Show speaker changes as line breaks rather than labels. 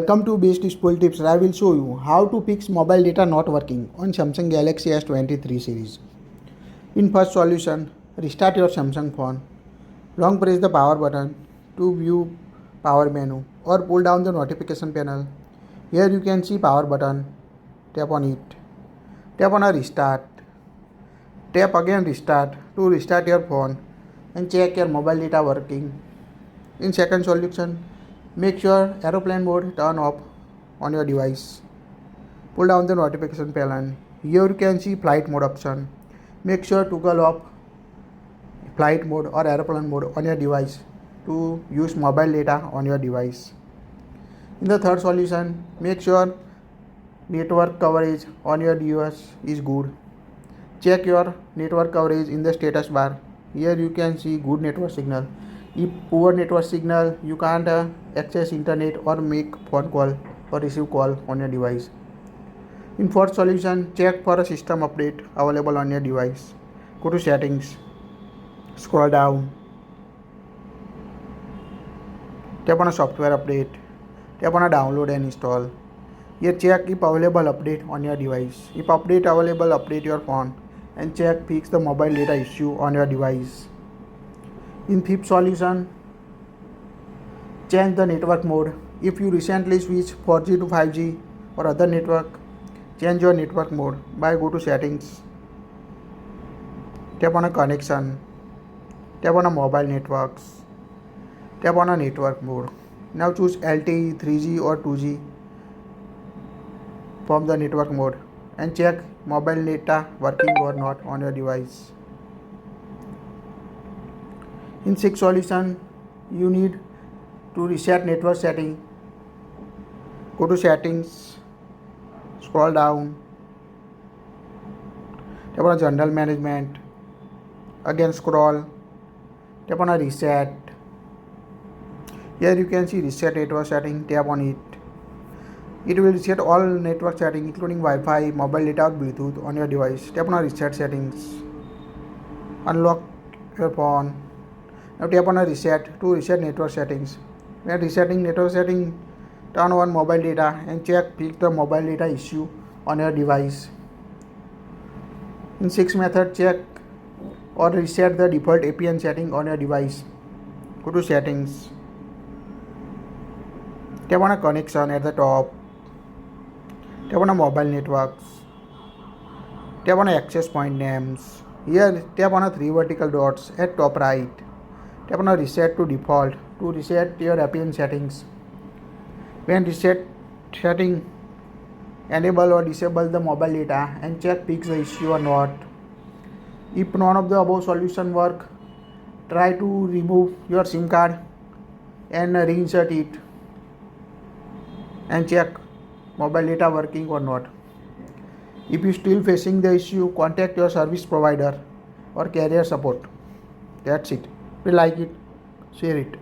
Welcome to BestusefulTips. I will show you how to fix mobile data not working on Samsung Galaxy S23 series. In first solution, restart your Samsung phone. Long press the power button to view power menu or pull down the notification panel. Here you can see power button. Tap on it. Tap on a restart. Tap again restart to restart your phone and check your mobile data working. In second solution, make sure aeroplane mode turn off on your device. Pull down the notification panel. Here you can see flight mode option. Make sure toggle off flight mode or aeroplane mode on your device to use mobile data on your device. In the third solution, make sure network coverage on your device is good. Check your network coverage in the status bar. Here you can see good network signal. If poor network signal, you can't access internet or make phone call or receive call on your device. In fourth solution, check for a system update available on your device. Go to settings, scroll down, tap on a software update, tap on a download and install. Here check if available update on your device. If update available, update your phone and check fix the mobile data issue on your device. In fifth solution, change the network mode. If you recently switched 4G to 5G or other network, change your network mode by go to settings, tap on a connection, tap on a mobile networks, tap on a network mode. Now choose LTE, 3G or 2G from the network mode and check mobile data working or not on your device. In sixth solution, you need to reset network setting. Go to settings, scroll down, tap on general management, again scroll, tap on a reset. Here you can see reset network setting, tap on it. It will reset all network settings including Wi-Fi, mobile data or Bluetooth on your device. Tap on a reset settings, unlock your phone. Now tap on a reset to reset network settings. When resetting network setting, turn on mobile data and check fix the mobile data issue on your device. In sixth method, check or reset the default APN setting on your device. Go to settings, tap on a connection at the top, tap on a mobile networks, tap on a access point names. Here tap on a 3 vertical dots at top right. Tap on a reset to default to reset your APN settings. When reset setting, enable or disable the mobile data and check fix the issue or not. If none of the above solution work, try to remove your SIM card and reinsert it and check mobile data working or not. If you still facing the issue, contact your service provider or carrier support. That's it. If you like it, share it.